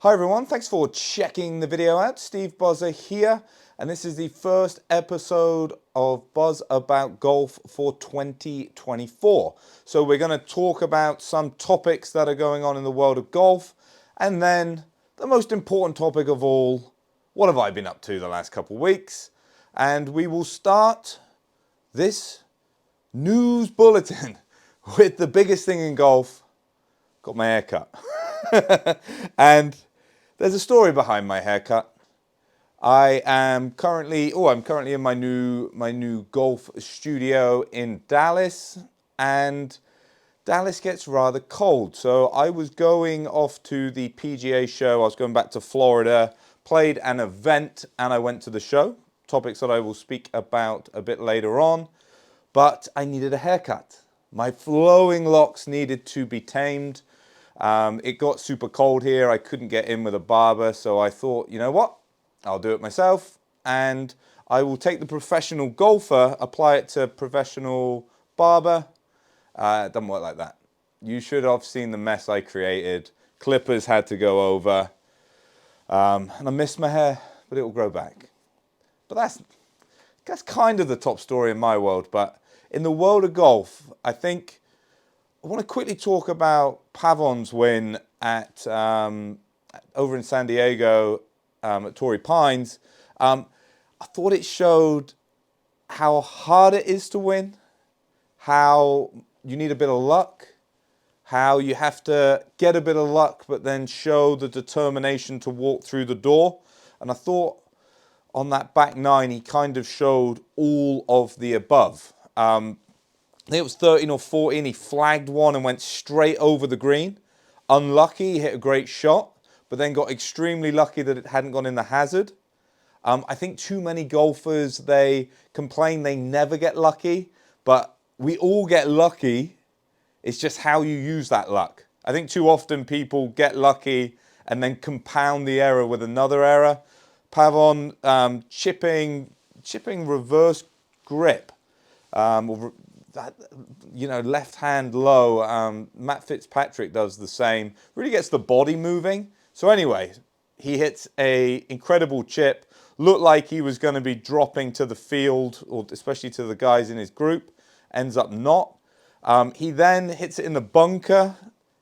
Hi everyone, thanks for checking the video out. Steve Buzza here, and this is the first episode of Buzz About Golf for 2024. So we're going to talk about some topics that are going on in the world of golf, and then the most important topic of all, what have I been up to the last couple of weeks? And we will start this news bulletin with the biggest thing in golf. Got my hair cut. And there's a story behind my haircut. I'm currently in my new golf studio in Dallas, and Dallas gets rather cold. So I was going off to the PGA show. I was going back to Florida, played an event, and I went to the show. Topics that I will speak about a bit later on. But I needed a haircut. My flowing locks needed to be tamed. It got super cold here. I couldn't get in with a barber, so I thought, you know what? I'll do it myself, and I will take the professional golfer, apply it to professional barber. It doesn't work like that. You should have seen the mess I created. Clippers had to go over, and I missed my hair, but it will grow back. But that's kind of the top story in my world. But in the world of golf, I think I want to quickly talk about Pavon's win at over in San Diego at Torrey Pines. I thought it showed how hard it is to win, how you need a bit of luck, how you have to get a bit of luck but then show the determination to walk through the door. And I thought on that back nine he kind of showed all of the above. I think it was 13 or 14, he flagged one and went straight over the green. Unlucky, he hit a great shot, but then got extremely lucky that it hadn't gone in the hazard. I think too many golfers, they complain they never get lucky, but we all get lucky. It's just how you use that luck. I think too often people get lucky and then compound the error with another error. Pavon chipping reverse grip, left hand low. Matt Fitzpatrick does the same. Really gets the body moving. So anyway, he hits a incredible chip. Looked like he was going to be dropping to the field, or especially to the guys in his group. Ends up not. He then hits it in the bunker.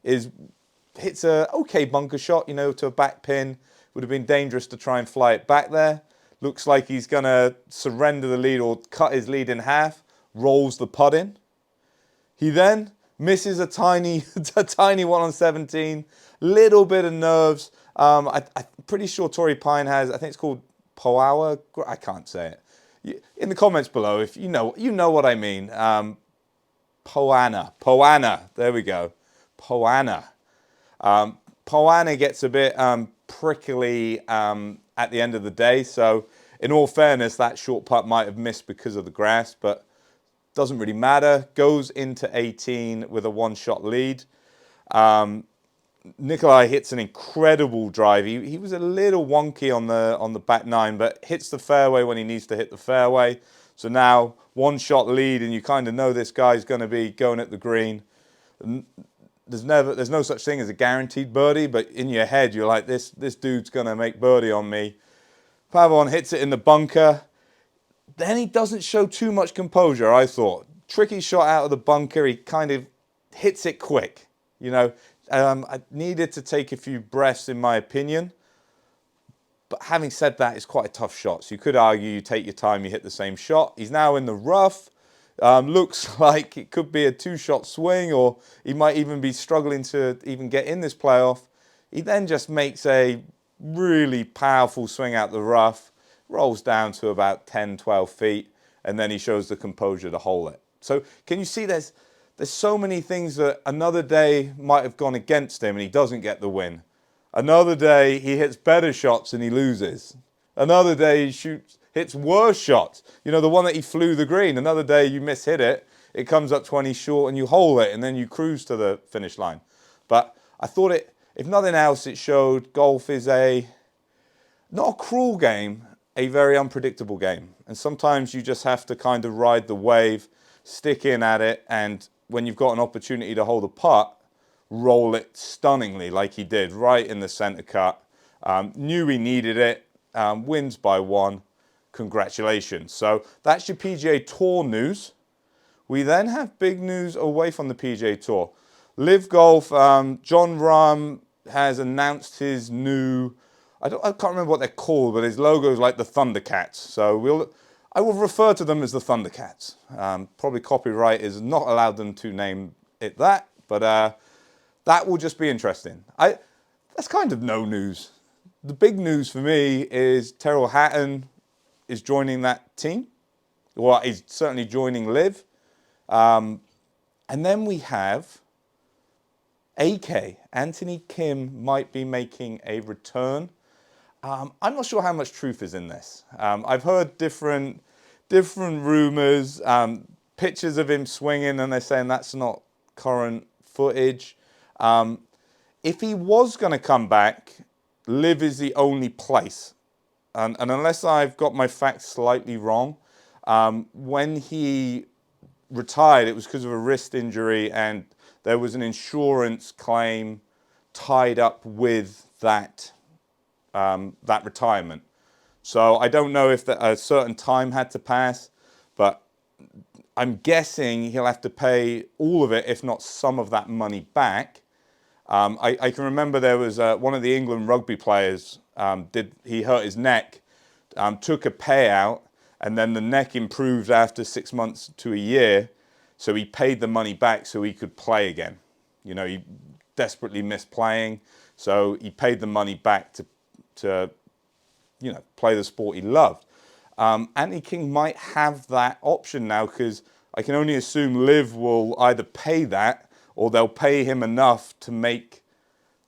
Hits a okay bunker shot, to a back pin. Would have been dangerous to try and fly it back there. Looks like he's going to surrender the lead or cut his lead in half. Rolls the putt in. He then misses a tiny one on 17. Little bit of nerves. I'm pretty sure Torrey Pine has, I think it's called Poawa. I can't say it. In the comments below, if you know what I mean. Poana. There we go. Poana. Poana gets a bit prickly at the end of the day. So in all fairness, that short putt might have missed because of the grass, but doesn't really matter. Goes into 18 with a one-shot lead. Nikolai hits an incredible drive. He was a little wonky on the back nine, but hits the fairway when he needs to hit the fairway. So now one-shot lead, and you kind of know this guy's going to be going at the green. There's no such thing as a guaranteed birdie, but in your head you're like, this dude's going to make birdie on me. Pavon hits it in the bunker. Then he doesn't show too much composure, I thought. Tricky shot out of the bunker. He kind of hits it quick. I needed to take a few breaths, in my opinion. But having said that, it's quite a tough shot. So you could argue you take your time, you hit the same shot. He's now in the rough. Looks like it could be a two-shot swing, or he might even be struggling to even get in this playoff. He then just makes a really powerful swing out the rough. Rolls down to about 10, 12 feet, and then he shows the composure to hole it. So can you see there's so many things that another day might have gone against him and he doesn't get the win. Another day he hits better shots and he loses. Another day he hits worse shots. The one that he flew the green. Another day you mishit it, it comes up 20 short and you hole it, and then you cruise to the finish line. But I thought if nothing else, it showed golf is not a cruel game, a very unpredictable game. And sometimes you just have to kind of ride the wave, stick in at it, and when you've got an opportunity to hold a putt, roll it stunningly like he did, right in the center cut. Knew he needed it. Wins by 1. Congratulations. So that's your PGA Tour news. We then have big news away from the PGA Tour. Live Golf, John Rahm has announced his new, I can't remember what they're called, but his logo is like the Thundercats. So I will refer to them as the Thundercats. Probably copyright is not allowed them to name it that, but that will just be interesting. That's kind of no news. The big news for me is Tyrrell Hatton is joining that team. Well, he's certainly joining Live. And then we have AK, Anthony Kim, might be making a return. I'm not sure how much truth is in this. I've heard different rumors, pictures of him swinging, and they're saying that's not current footage. If he was going to come back, Live is the only place. And unless I've got my facts slightly wrong, when he retired, it was because of a wrist injury, and there was an insurance claim tied up with that retirement. So I don't know if a certain time had to pass, but I'm guessing he'll have to pay all of it, if not some of that money back. I can remember there was one of the England rugby players, he hurt his neck, took a payout, and then the neck improved after 6 months to a year, so he paid the money back so he could play again. You know, he desperately missed playing, so he paid the money back to you know, play the sport he loved. Anthony King might have that option now, because I can only assume Liv will either pay that or they'll pay him enough to make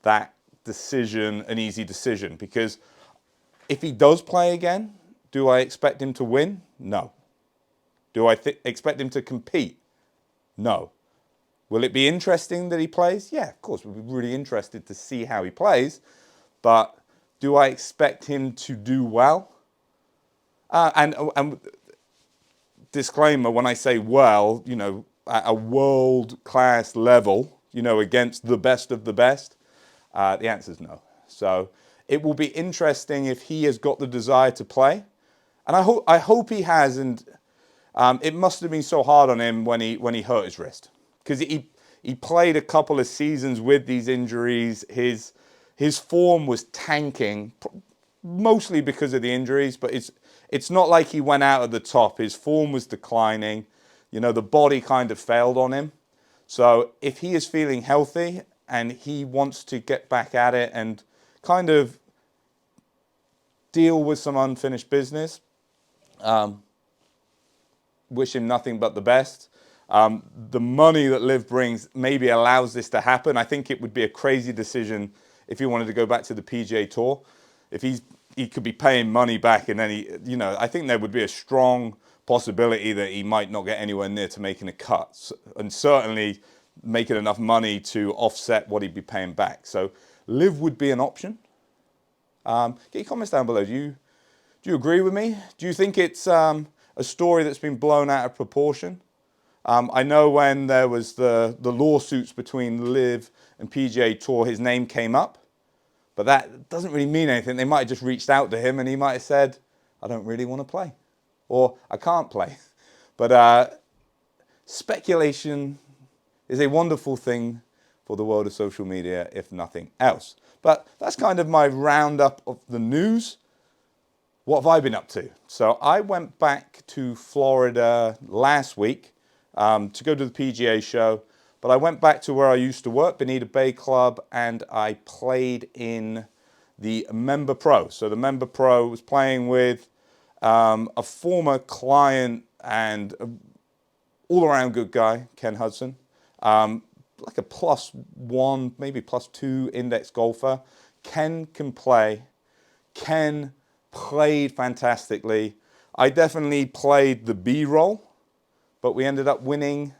that decision an easy decision. Because if he does play again, do I expect him to win? No. Do I expect him to compete? No. Will it be interesting that he plays? Yeah, of course. We'll be really interested to see how he plays. But do I expect him to do well? And disclaimer, when I say well, you know, at a world-class level, you know, against the best of the best, the answer is no. So it will be interesting if he has got the desire to play. And I hope he has. And it must have been so hard on him when he hurt his wrist, because he played a couple of seasons with these injuries. His form was tanking, mostly because of the injuries, but it's not like he went out at the top. His form was declining. You know, the body kind of failed on him. So if he is feeling healthy and he wants to get back at it and kind of deal with some unfinished business, wish him nothing but the best. The money that Liv brings maybe allows this to happen. I think it would be a crazy decision if he wanted to go back to the PGA Tour. If he could be paying money back, and then you know, I think there would be a strong possibility that he might not get anywhere near to making a cut, and certainly making enough money to offset what he'd be paying back. So Liv would be an option. Get your comments down below. Do you agree with me? Do you think it's a story that's been blown out of proportion? I know when there was the lawsuits between Liv and PGA Tour, his name came up, but that doesn't really mean anything. They might have just reached out to him and he might have said, I don't really want to play, or I can't play. But speculation is a wonderful thing for the world of social media, if nothing else. But that's kind of my roundup of the news. What have I been up to? So I went back to Florida last week to go to the PGA show, but I went back to where I used to work, Bonita Bay Club, and I played in the Member Pro. So the Member Pro was playing with a former client and all-around good guy, Ken Hudson, like a +1, maybe +2 index golfer. Ken can play. Ken played fantastically. I definitely played the B role, but we ended up winning.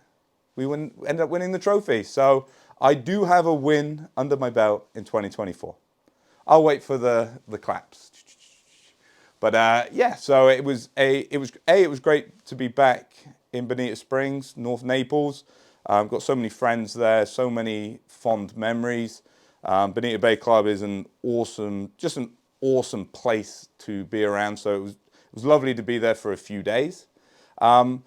Ended up winning the trophy. So I do have a win under my belt in 2024. I'll wait for the claps. But yeah, so it was great to be back in Bonita Springs, North Naples. I've got so many friends there, so many fond memories. Bonita Bay Club is just an awesome place to be around. So it was lovely to be there for a few days. Like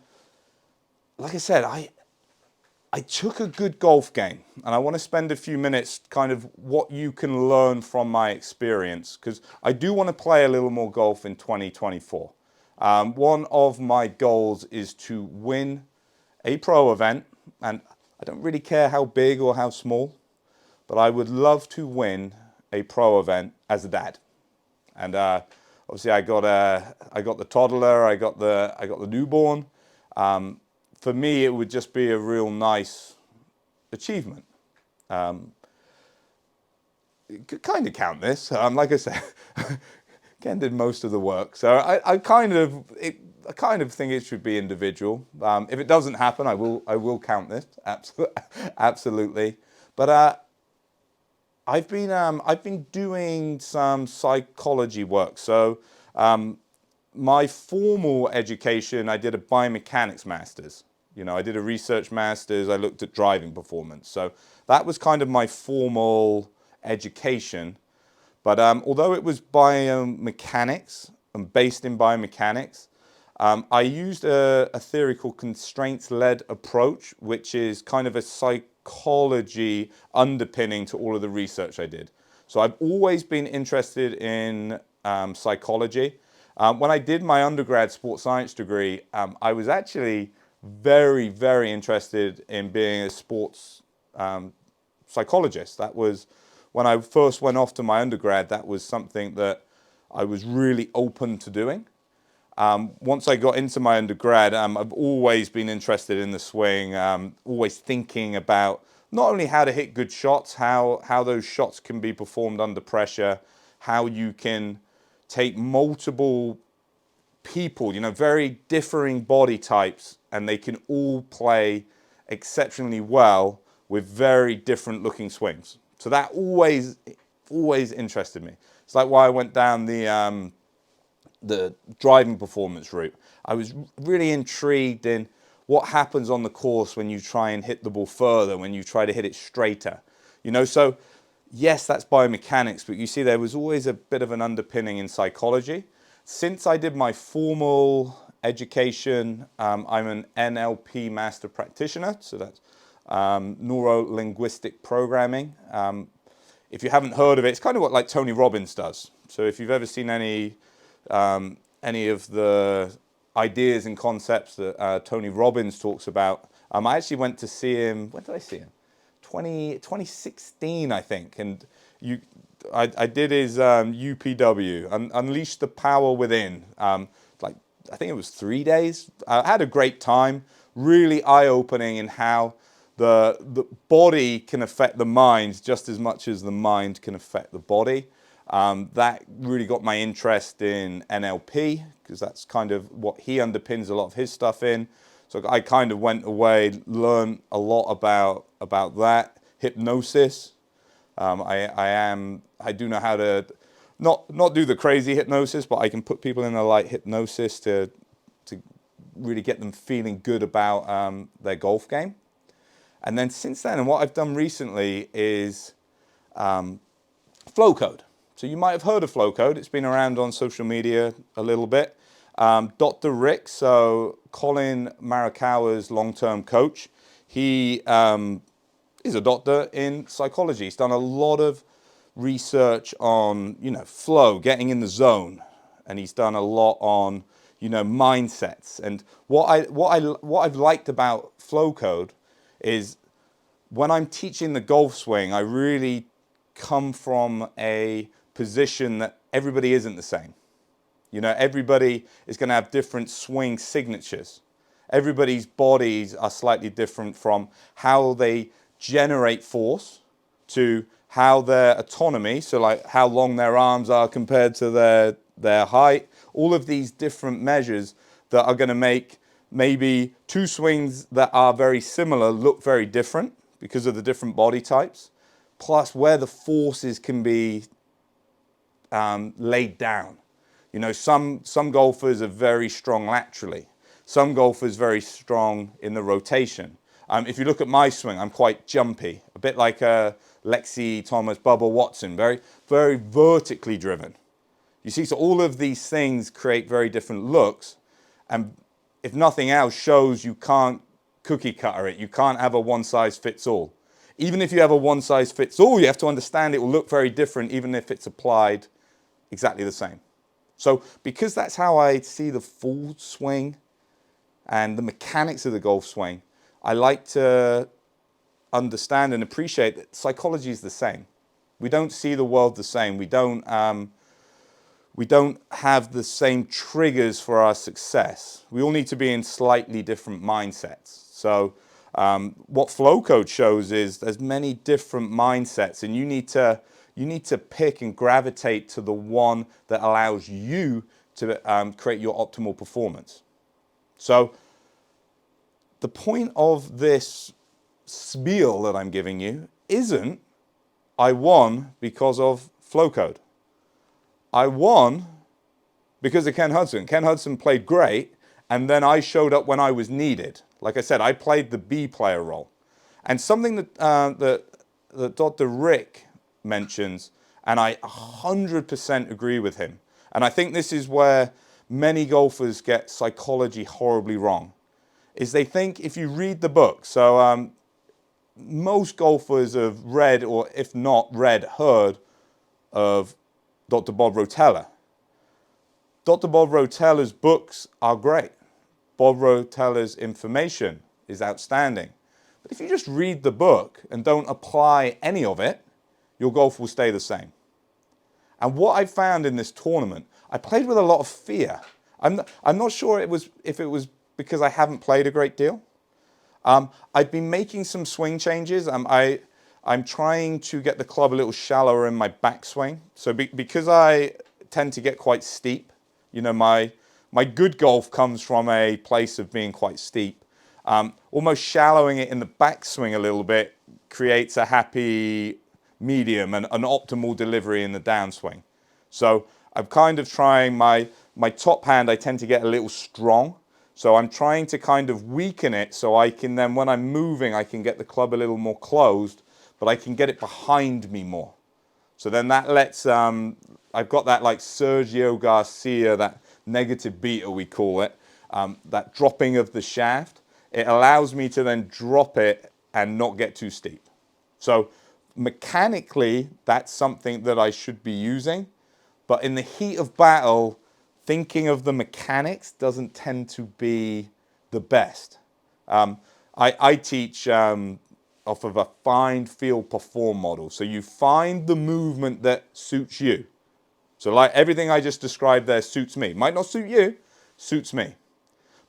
I said, I took a good golf game, and I want to spend a few minutes kind of what you can learn from my experience, because I do want to play a little more golf in 2024. One of my goals is to win a pro event, and I don't really care how big or how small, but I would love to win a pro event as a dad. And obviously, I got the toddler, I got the newborn. For me, it would just be a real nice achievement. You could kind of count this. Like I said, Ken did most of the work, so I kind of think it should be individual. If it doesn't happen, I will count this absolutely. But I've been doing some psychology work. So my formal education, I did a biomechanics master's. I did a research master's. I looked at driving performance. So that was kind of my formal education. But although it was biomechanics and based in biomechanics, I used a theory called constraints-led approach, which is kind of a psychology underpinning to all of the research I did. So I've always been interested in psychology. When I did my undergrad sports science degree, I was actually very, very interested in being a sports psychologist. That was when I first went off to my undergrad. That was something that I was really open to doing. Once I got into my undergrad, I've always been interested in the swing, always thinking about not only how to hit good shots, how those shots can be performed under pressure, how you can take multiple people, very differing body types, and they can all play exceptionally well with very different looking swings. So that always interested me. It's like why I went down the driving performance route. I was really intrigued in what happens on the course when you try and hit the ball further, when you try to hit it straighter. So yes, that's biomechanics, but you see there was always a bit of an underpinning in psychology. Since I did my formal education, I'm an NLP master practitioner, so that's neuro-linguistic programming. If you haven't heard of it, it's kind of what like Tony Robbins does. So if you've ever seen any of the ideas and concepts that Tony Robbins talks about, I actually went to see him. When did I see him? 2016, I think. And I did his UPW, Unleash the Power Within. I think it was 3 days. I had a great time. Really eye-opening in how the body can affect the mind just as much as the mind can affect the body. That really got my interest in NLP, because that's kind of what he underpins a lot of his stuff in. So I kind of went away, learned a lot about that. Hypnosis. I do know how to not do the crazy hypnosis, but I can put people in a light hypnosis to really get them feeling good about their golf game. And then since then, and what I've done recently is flow code. So you might have heard of flow code. It's been around on social media a little bit. Dr. Rick, so Colin Marikawa's long-term coach, he is a doctor in psychology. He's done a lot of research on, flow, getting in the zone, and he's done a lot on, mindsets. And what I've liked about flow code is when I'm teaching the golf swing, I really come from a position that everybody isn't the same. Everybody is going to have different swing signatures. Everybody's bodies are slightly different from how they generate force to how their autonomy, so like how long their arms are compared to their height, all of these different measures that are going to make maybe two swings that are very similar look very different because of the different body types, plus where the forces can be laid down. Some golfers are very strong laterally. Some golfers very strong in the rotation. If you look at my swing, I'm quite jumpy, a bit like Lexi Thomas, Bubba Watson, very, very vertically driven. You see, so all of these things create very different looks, and if nothing else, shows you can't cookie cutter it. You can't have a one size fits all. Even if you have a one size fits all, you have to understand it will look very different, even if it's applied exactly the same. So because that's how I see the full swing and the mechanics of the golf swing, I like to understand and appreciate that psychology is the same. We don't see the world the same. We don't have the same triggers for our success. We all need to be in slightly different mindsets. So what Flow Code shows is there's many different mindsets, and you need to pick and gravitate to the one that allows you to create your optimal performance. So the point of this spiel that I'm giving you isn't I won because of Flow Code. I won because of Ken Hudson. Ken Hudson played great, and then I showed up when I was needed. Like I said, I played the B player role. And something that Dr. Rick mentions, and I 100% agree with him, and I think this is where many golfers get psychology horribly wrong, is they think if you read the book, so most golfers have read, or if not read, heard of Dr. Bob Rotella. Dr. Bob Rotella's books are great. Bob Rotella's information is outstanding. But if you just read the book and don't apply any of it, your golf will stay the same. And what I found in this tournament, I played with a lot of fear. I'm not sure if it was because I haven't played a great deal. I've been making some swing changes. I'm trying to get the club a little shallower in my backswing. So because I tend to get quite steep, you know, my good golf comes from a place of being quite steep. Almost shallowing it in the backswing a little bit creates a happy medium and an optimal delivery in the downswing. So I'm kind of trying my top hand, I tend to get a little strong. So I'm trying to kind of weaken it so I can then, when I'm moving, I can get the club a little more closed, but I can get it behind me more. So then that lets, I've got that like Sergio Garcia, that negative beta we call it, that dropping of the shaft. It allows me to then drop it and not get too steep. So mechanically, that's something that I should be using. But in the heat of battle, thinking of the mechanics doesn't tend to be the best. I teach off of a find, feel, perform model. So you find the movement that suits you. So like everything I just described there suits me. Might not suit you, suits me.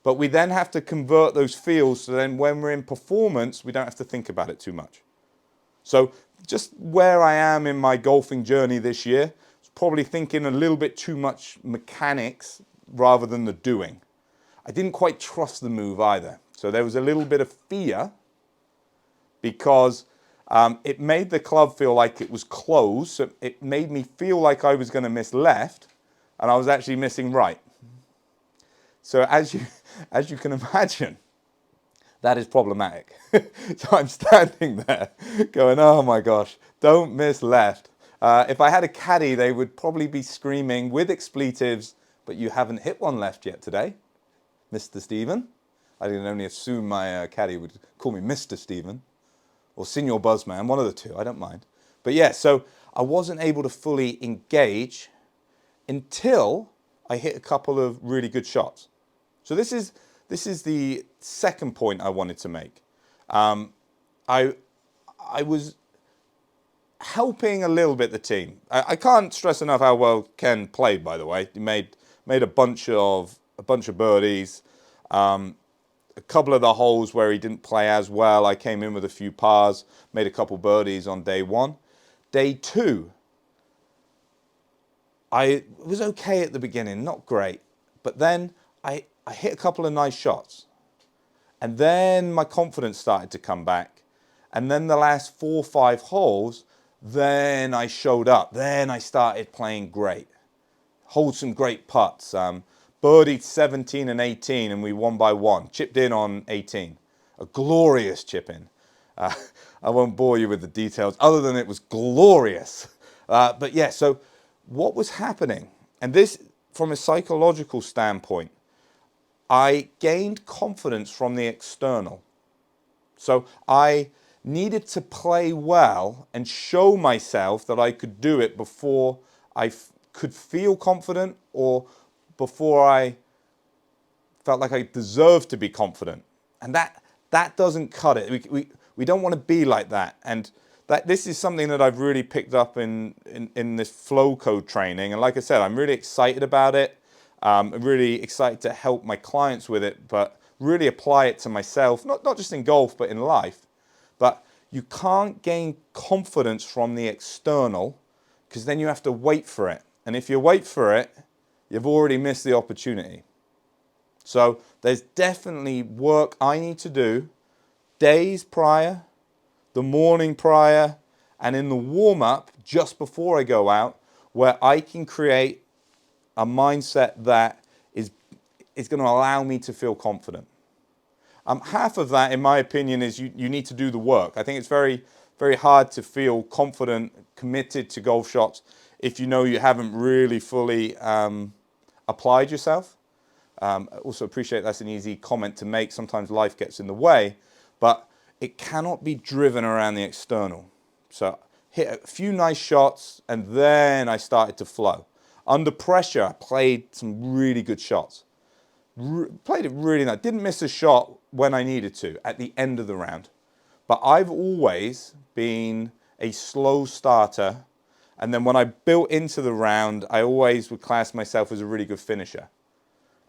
But we then have to convert those feels so then when we're in performance, we don't have to think about it too much. So just where I am in my golfing journey this year, probably thinking a little bit too much mechanics rather than the doing. I didn't quite trust the move either. So there was a little bit of fear because it made the club feel like it was closed. So it made me feel like I was going to miss left and I was actually missing right. So as you can imagine, that is problematic. So I'm standing there going, oh my gosh, don't miss left. If I had a caddy, they would probably be screaming with expletives, but you haven't hit one left yet today, Mr. Steven. I can only assume my caddy would call me Mr. Steven or Senior Buzzman, one of the two, I don't mind. But yeah, so I wasn't able to fully engage until I hit a couple of really good shots. So this is the second point I wanted to make. I was helping a little bit the team. I can't stress enough how well Ken played, by the way. He made a bunch of birdies. A couple of the holes where he didn't play as well, I came in with a few pars, made a couple birdies on day one. Day two, I was okay at the beginning, not great. But then I hit a couple of nice shots. And then my confidence started to come back. And then the last 4 or 5 holes, then I showed up. Then I started playing great. Hold some great putts. Birdied 17 and 18 and we won by 1. Chipped in on 18. a glorious chip-in. I won't bore you with the details other than it was glorious. But yeah, so what was happening? And this, from a psychological standpoint, I gained confidence from the external. So I needed to play well and show myself that I could do it before I could feel confident or before I felt like I deserved to be confident. And that doesn't cut it. We don't want to be like that. And this is something that I've really picked up in this flow code training. And like I said, I'm really excited about it. I'm really excited to help my clients with it, but really apply it to myself, not just in golf, but in life. But you can't gain confidence from the external because then you have to wait for it. And if you wait for it, you've already missed the opportunity. So there's definitely work I need to do days prior, the morning prior, and in the warm-up just before I go out, where I can create a mindset that is going to allow me to feel confident. Half of that, in my opinion, is you need to do the work. I think it's very, very hard to feel confident, committed to golf shots if you know you haven't really fully applied yourself. I also appreciate that's an easy comment to make. Sometimes life gets in the way, but it cannot be driven around the external. So hit a few nice shots, and then I started to flow. Under pressure, I played some really good shots. Played it really nice. Didn't miss a shot when I needed to at the end of the round. But I've always been a slow starter. And then when I built into the round, I always would class myself as a really good finisher.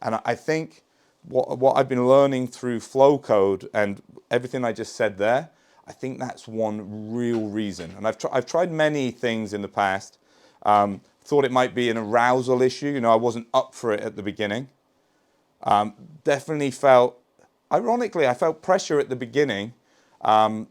And I think what I've been learning through flow code and everything I just said there, I think that's one real reason. And I've tried many things in the past. Thought it might be an arousal issue. You know, I wasn't up for it at the beginning. Definitely felt, ironically, I felt pressure at the beginning. Not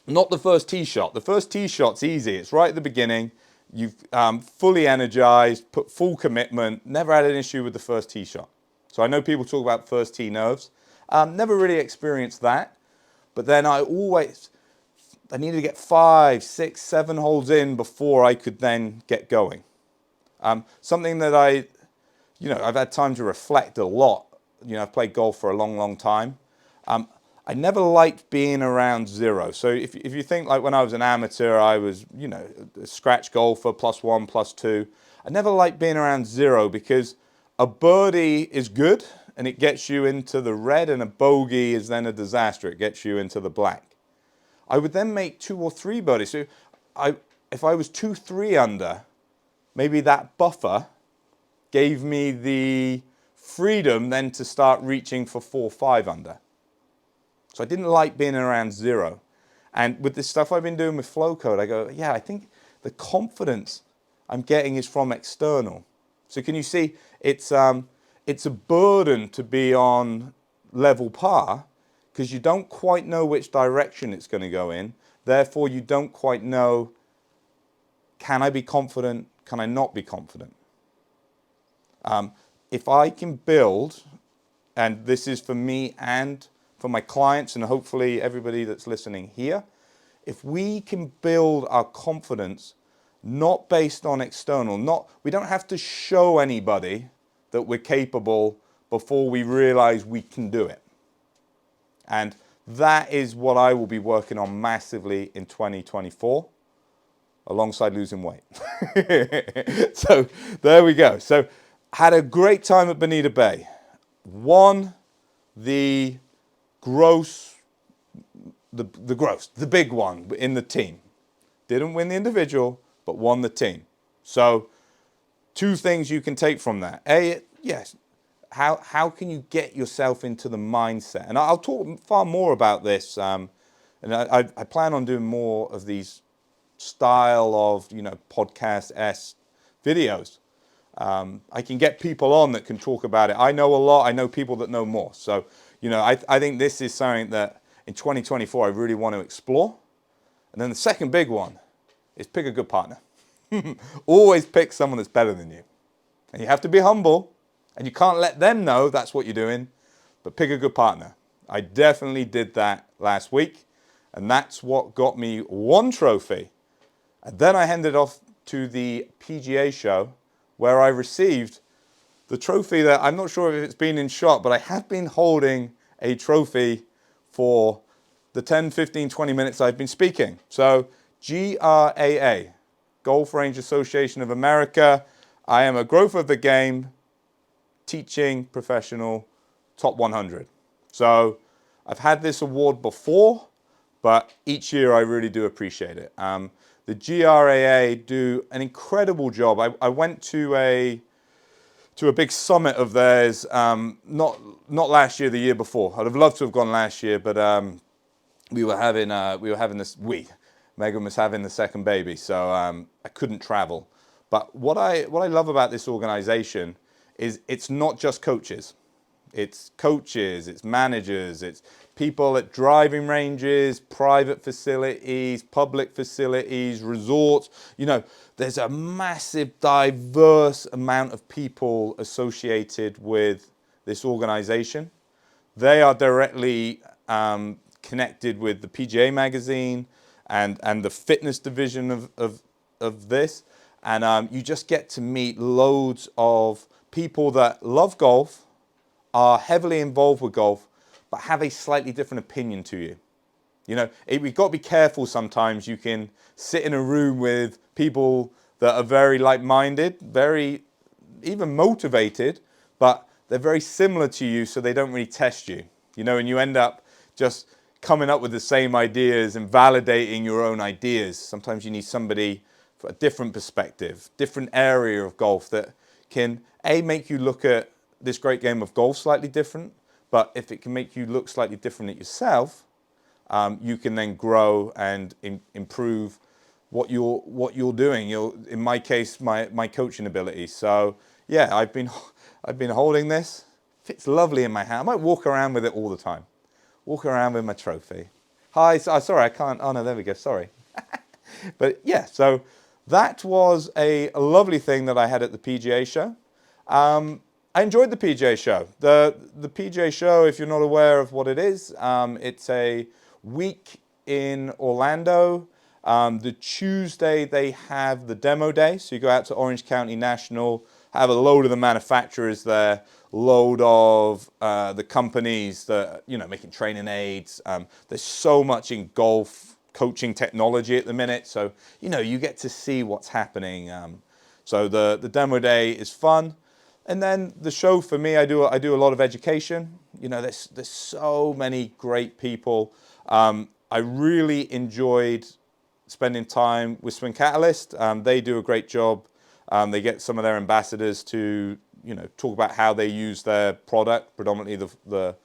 the first tee shot. The first tee shot's easy. It's right at the beginning. You've fully energized, put full commitment, never had an issue with the first tee shot. So I know people talk about first tee nerves. Never really experienced that. But then I needed to get 5, 6, 7 holes in before I could then get going. Something that I've had time to reflect a lot. You know, I've played golf for a long, long time. I never liked being around zero. So if you think like when I was an amateur, I was, a scratch golfer, +1, +2. I never liked being around zero because a birdie is good and it gets you into the red, and a bogey is then a disaster. It gets you into the black. I would then make 2 or 3 birdies. So if I was 2, 3 under, maybe that buffer gave me the freedom then to start reaching for 4, 5 under. So I didn't like being around zero. And with this stuff I've been doing with flow code, I go, yeah, I think the confidence I'm getting is from external. So can you see, it's a burden to be on level par because you don't quite know which direction it's going to go in. Therefore, you don't quite know, can I be confident? Can I not be confident? If I can build, and this is for me and for my clients and hopefully everybody that's listening here, if we can build our confidence not based on external, we don't have to show anybody that we're capable before we realize we can do it. And that is what I will be working on massively in 2024, alongside losing weight. So there we go. So had a great time at Bonita Bay. Won the the big one in the team. Didn't win the individual, but won the team. So 2 things you can take from that. Yes, how can you get yourself into the mindset? And I'll talk far more about this. And I plan on doing more of these style of, podcast-esque videos. I can get people on that can talk about it. I know a lot. I know people that know more. So, I think this is something that in 2024 I really want to explore. And then the second big one is pick a good partner. Always pick someone that's better than you. And you have to be humble, and you can't let them know that's what you're doing, but pick a good partner. I definitely did that last week, and that's what got me one trophy. And then I handed off to the PGA show, where I received the trophy that I'm not sure if it's been in shot, but I have been holding a trophy for the 10, 15, 20 minutes I've been speaking. So GRAA, Golf Range Association of America. I am a growth of the game teaching professional top 100. So I've had this award before, but each year I really do appreciate it. The GRAA do an incredible job. I went to a big summit of theirs, not last year, the year before. I'd have loved to have gone last year, but we were having this. Megan was having the second baby, so I couldn't travel. But what I love about this organization is it's not just coaches. It's coaches, it's managers, it's people at driving ranges, private facilities, public facilities, resorts. You know, there's a massive, diverse amount of people associated with this organization. They are directly connected with the PGA magazine and the fitness division of this. And you just get to meet loads of people that love golf, are heavily involved with golf, but have a slightly different opinion to you. You know, we've got to be careful sometimes. You can sit in a room with people that are very like-minded, very even motivated, but they're very similar to you, so they don't really test you. You know, and you end up just coming up with the same ideas and validating your own ideas. Sometimes you need somebody for a different perspective, different area of golf that can, A, make you look at this great game of golf slightly different, but if it can make you look slightly different at yourself, you can then grow and improve what you're doing. In my case, my coaching ability. So yeah, I've been holding this. Fits lovely in my hand. I might walk around with it all the time. Walk around with my trophy. Hi, sorry, I can't. Oh no, there we go. Sorry. But yeah, so that was a lovely thing that I had at the PGA show. I enjoyed the PGA show. The PGA show, if you're not aware of what it is, it's a week in Orlando. The Tuesday they have the demo day, so you go out to Orange County National, have a load of the manufacturers there, load of the companies that, you know, making training aids. There's so much in golf coaching technology at the minute, so you know you get to see what's happening. So the demo day is fun. And then the show for me, I do a lot of education. You know, there's so many great people. I really enjoyed spending time with Swing Catalyst. They do a great job. They get some of their ambassadors to, you know, talk about how they use their product, predominantly the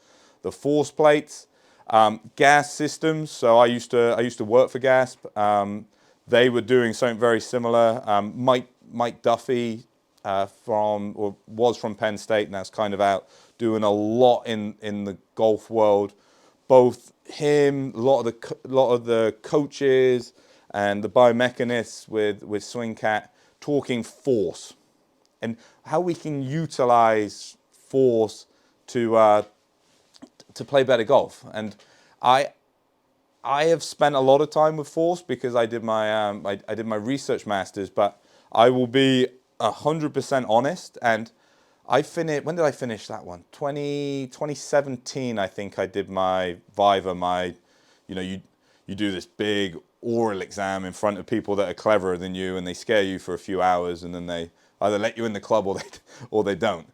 force plates. Gas systems. So I used to work for Gasp. They were doing something very similar. Mike Duffy was from Penn State, and that's kind of out doing a lot in the golf world. Both him, a lot of the coaches and the biomechanists with SwingCat talking force and how we can utilize force to play better golf. And I have spent a lot of time with force because I did my I did my research masters, but I will be 100% honest, and I finished. When did I finish that one? 2017, I think I did my Viva. You know, you do this big oral exam in front of people that are cleverer than you, and they scare you for a few hours, and then they either let you in the club or they don't.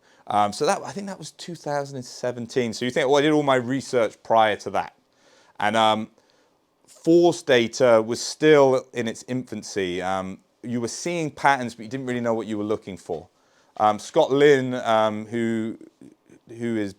So I think that was 2017. So you think, well, I did all my research prior to that, and force data was still in its infancy. You were seeing patterns, but you didn't really know what you were looking for. Scott Lynn, who is,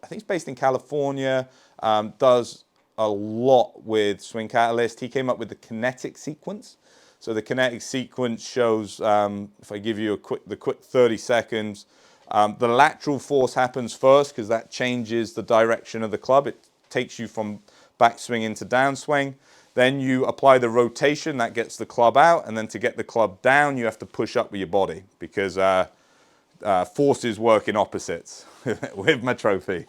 I think he's based in California, does a lot with Swing Catalyst. He came up with the kinetic sequence. So the kinetic sequence shows, if I give you the quick 30 seconds, the lateral force happens first because that changes the direction of the club. It takes you from backswing into downswing. Then you apply the rotation, that gets the club out, and then to get the club down, you have to push up with your body because forces work in opposites with my trophy.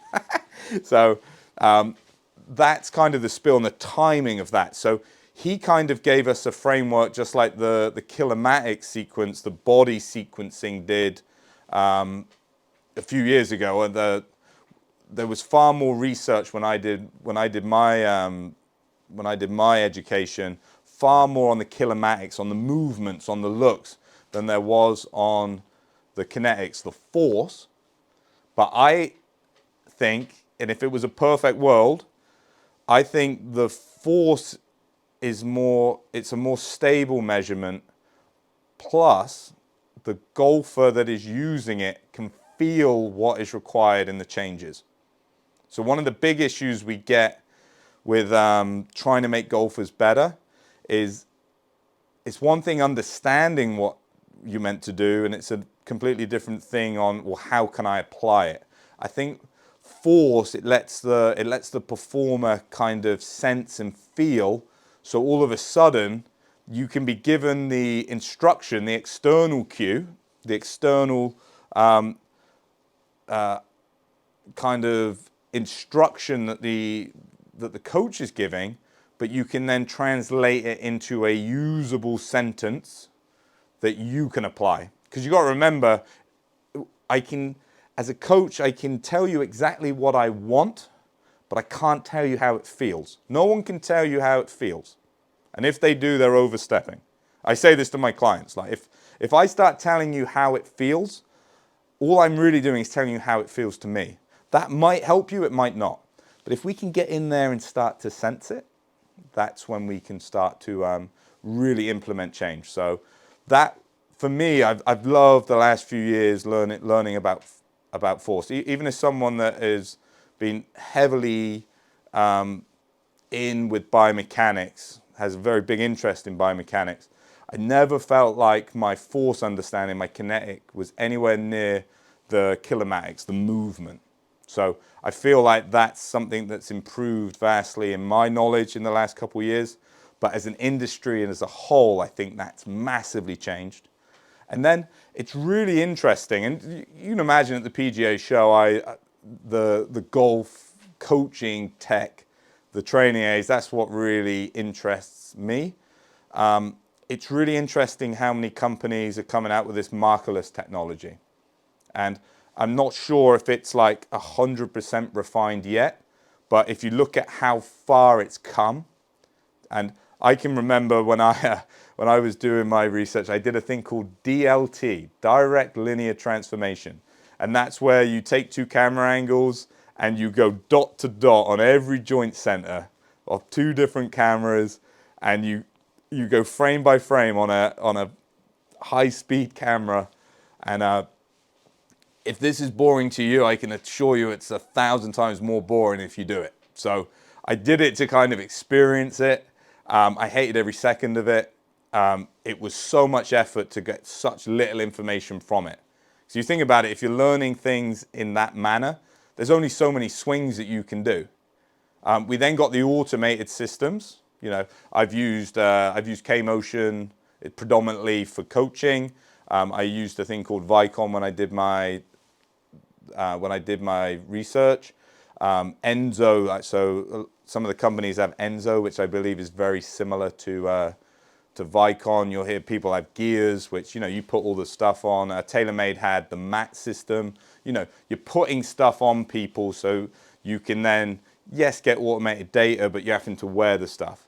So That's kind of the spill and the timing of that. So he kind of gave us a framework, just like the kilematic sequence, the body sequencing did a few years ago. And there was far more research when I did my education, far more on the kinematics, on the movements, on the looks, than there was on the kinetics, the force. But I think, and if it was a perfect world, I think the force is it's a more stable measurement, plus the golfer that is using it can feel what is required in the changes. So one of the big issues we get with trying to make golfers better is, it's one thing understanding what you meant to do, and it's a completely different thing on, well, how can I apply it? I think force, it lets the performer kind of sense and feel, so all of a sudden you can be given the instruction, the external cue, the external kind of instruction that the coach is giving, but you can then translate it into a usable sentence that you can apply. Because you got to remember, as a coach, I can tell you exactly what I want, but I can't tell you how it feels. No one can tell you how it feels. And if they do, they're overstepping. I say this to my clients, like if I start telling you how it feels, all I'm really doing is telling you how it feels to me. That might help you, it might not. But if we can get in there and start to sense it, that's when we can start to really implement change. So that, for me, I've loved the last few years learning about force. Even as someone that has been heavily in with biomechanics, has a very big interest in biomechanics, I never felt like my force understanding, my kinetic, was anywhere near the kinematics, the movement. So I feel like that's something that's improved vastly in my knowledge in the last couple of years. But as an industry and as a whole, I think that's massively changed. And then it's really interesting, and you can imagine at the PGA show, the golf coaching tech, the training aids, that's what really interests me. It's really interesting how many companies are coming out with this markerless technology. And I'm not sure if it's like 100% refined yet, but if you look at how far it's come, and I can remember when I was doing my research, I did a thing called DLT, direct linear transformation. And that's where you take two camera angles and you go dot to dot on every joint center of two different cameras, and you go frame by frame on a high-speed camera. And if this is boring to you, I can assure you it's 1,000 times more boring if you do it. So I did it to kind of experience it. I hated every second of it. It was so much effort to get such little information from it. So you think about it, if you're learning things in that manner, there's only so many swings that you can do. We then got the automated systems. You know, I've used K-Motion predominantly for coaching. I used a thing called Vicon when I did my research. Enzo, so some of the companies have Enzo, which I believe is very similar to Vicon. You'll hear people have gears, which, you know, you put all the stuff on. TaylorMade had the mat system. You know, you're putting stuff on people so you can then, yes, get automated data, but you're having to wear the stuff.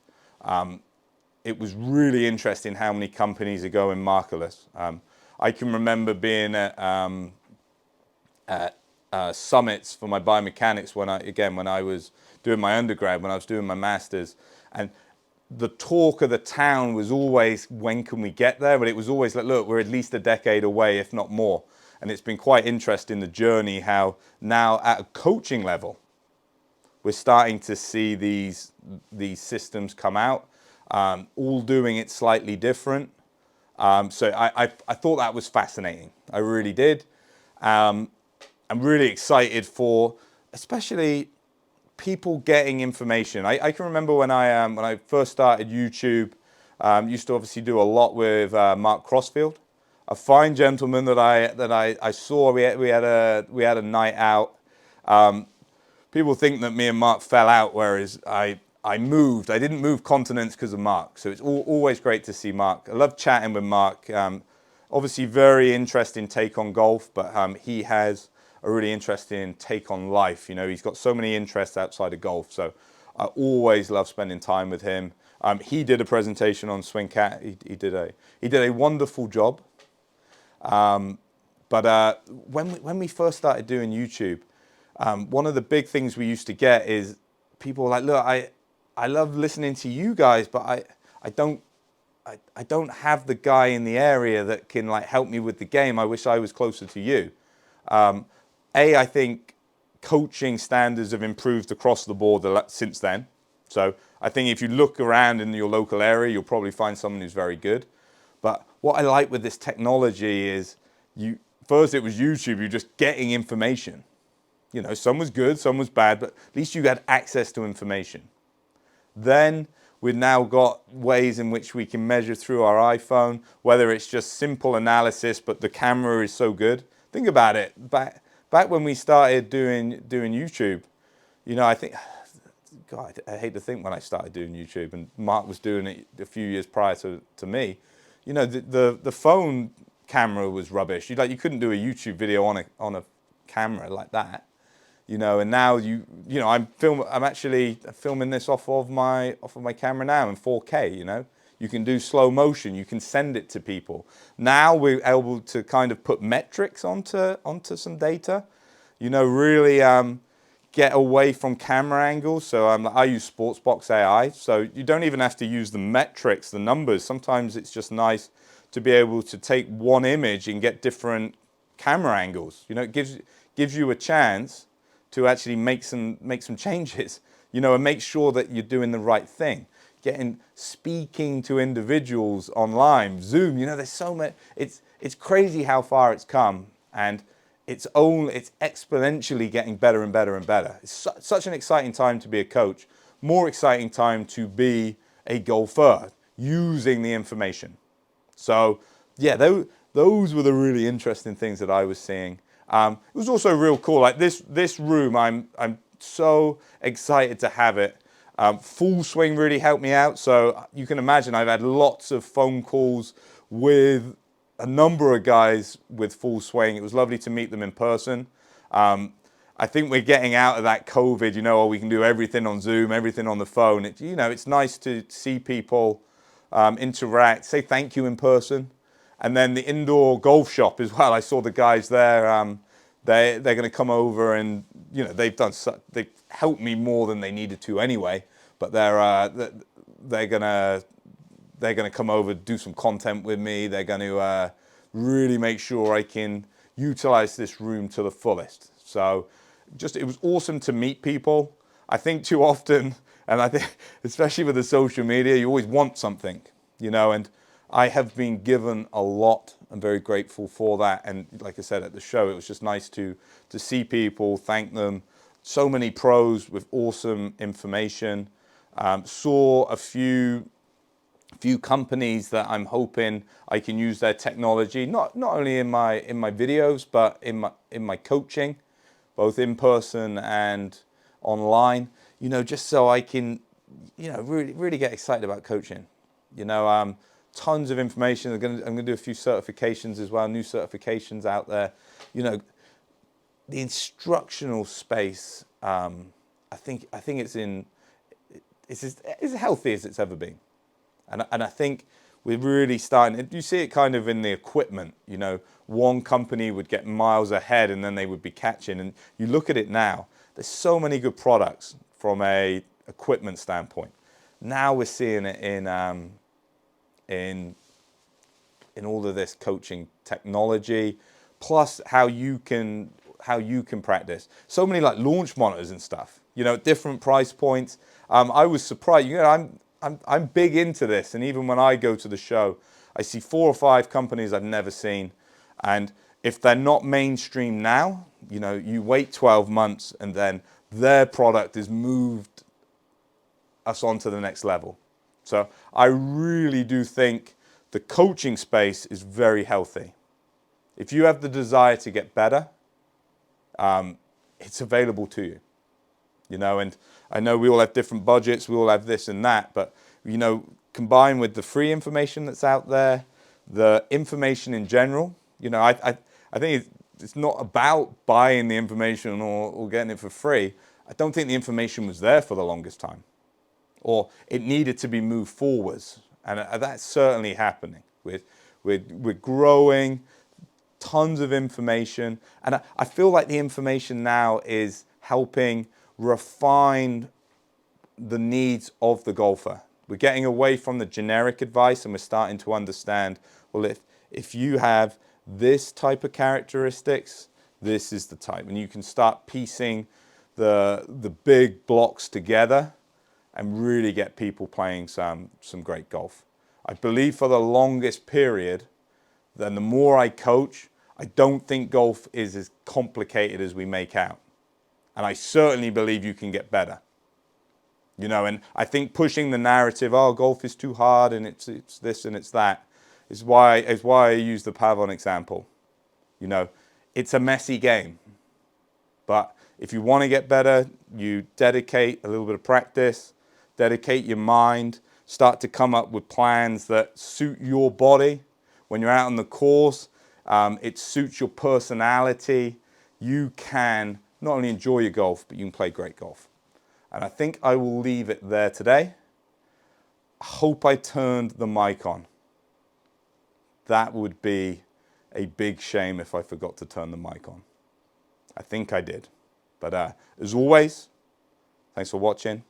It was really interesting how many companies are going markerless. I can remember being at summits for my biomechanics when I was doing my undergrad, when I was doing my master's, and the talk of the town was always, when can we get there? But it was always like, look, we're at least a decade away, if not more. And it's been quite interesting, the journey, how now at a coaching level, we're starting to see these systems come out, all doing it slightly different. So I thought that was fascinating. I really did. I'm really excited for, especially people getting information. I can remember when I first started YouTube, used to obviously do a lot with Mark Crossfield, a fine gentleman that I saw. We had a night out. people think that me and Mark fell out, whereas I moved. I didn't move continents because of Mark. So it's always great to see Mark. I love chatting with Mark. Obviously, very interesting take on golf, but he has a really interesting take on life. You know, he's got so many interests outside of golf. So I always love spending time with him. He did a presentation on Swing Cat. He did a wonderful job. But when we first started doing YouTube, one of the big things we used to get is people were like, look, I love listening to you guys, but I don't have the guy in the area that can like help me with the game. I wish I was closer to you. I think coaching standards have improved across the board since then. So I think if you look around in your local area, you'll probably find someone who's very good. But what I like with this technology is first it was YouTube, you're just getting information. You know, some was good, some was bad, but at least you had access to information. Then we've now got ways in which we can measure through our iPhone, whether it's just simple analysis, but the camera is so good. Think about it. Back when we started doing YouTube, you know, I think, God, I hate to think when I started doing YouTube, and Mark was doing it a few years prior to me. You know, the phone camera was rubbish. You couldn't do a YouTube video on a camera like that. You know, and now you know I'm actually filming this off of my camera now in 4K. You know, you can do slow motion. You can send it to people. Now we're able to kind of put metrics onto some data. You know, really get away from camera angles. So I use Sportsbox AI. So you don't even have to use the metrics, the numbers. Sometimes it's just nice to be able to take one image and get different camera angles. You know, it gives you a chance to actually make some changes, you know, and make sure that you're doing the right thing. Speaking to individuals online, Zoom, you know, there's so much. It's crazy how far it's come, and it's exponentially getting better and better and better. It's such an exciting time to be a coach, more exciting time to be a golfer using the information. So yeah, those were the really interesting things that I was seeing. It was also real cool. Like this room, I'm so excited to have it. Full Swing really helped me out. So you can imagine I've had lots of phone calls with a number of guys with Full Swing. It was lovely to meet them in person. I think we're getting out of that COVID, you know, we can do everything on Zoom, everything on the phone. You know, it's nice to see people interact, say thank you in person. And then the indoor golf shop as well. I saw the guys there. They're going to come over, and you know they've helped me more than they needed to anyway. But they're gonna come over, do some content with me. They're going to really make sure I can utilize this room to the fullest. So it was awesome to meet people. I think too often, and I think especially with the social media, you always want something, you know, and I have been given a lot. I'm very grateful for that. And like I said at the show, it was just nice to see people, thank them. So many pros with awesome information. Saw a few companies that I'm hoping I can use their technology, not only in my videos, but in my coaching, both in person and online. You know, just so I can, you know, really get excited about coaching. You know, tons of information. I'm going to do a few certifications as well, new certifications out there. You know, the instructional space, I think it's as healthy as it's ever been. And I think we're really starting, you see it kind of in the equipment, you know, one company would get miles ahead and then they would be catching. And you look at it now, there's so many good products from a equipment standpoint. Now we're seeing it in all of this coaching technology, plus how you can practice. So many like launch monitors and stuff, you know, different price points. I was surprised. You know, I'm big into this, and even when I go to the show, I see 4 or 5 companies I've never seen, and if they're not mainstream now, you know, you wait 12 months and then their product has moved us on to the next level. So I really do think the coaching space is very healthy. If you have the desire to get better, it's available to you. you know, and I know we all have different budgets, we all have this and that, but, you know, combined with the free information that's out there, the information in general, you know, I think it's not about buying the information or getting it for free. I don't think the information was there for the longest time, or it needed to be moved forwards. And that's certainly happening. We're growing, tons of information. And I feel like the information now is helping refine the needs of the golfer. We're getting away from the generic advice and we're starting to understand, well, if you have this type of characteristics, this is the type. And you can start piecing the big blocks together and really get people playing some great golf. I believe for the longest period, then the more I coach, I don't think golf is as complicated as we make out. And I certainly believe you can get better. You know, and I think pushing the narrative, oh, golf is too hard and it's this and it's that, is why I use the Pavon example. You know, it's a messy game. But if you want to get better, you dedicate a little bit of practice, dedicate your mind, start to come up with plans that suit your body. When you're out on the course, it suits your personality. You can not only enjoy your golf, but you can play great golf. And I think I will leave it there today. I hope I turned the mic on. That would be a big shame if I forgot to turn the mic on. I think I did. But as always, thanks for watching.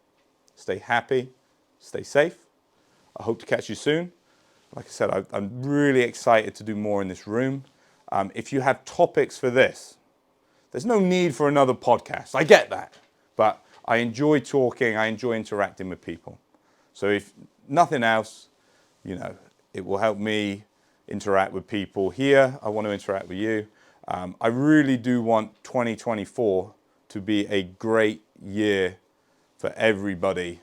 Stay happy, stay safe. I hope to catch you soon. Like I said, I'm really excited to do more in this room. If you have topics for this, there's no need for another podcast. I get that. But I enjoy talking. I enjoy interacting with people. So if nothing else, you know, it will help me interact with people here. I want to interact with you. I really do want 2024 to be a great year for everybody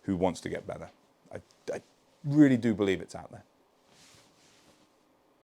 who wants to get better. I really do believe it's out there.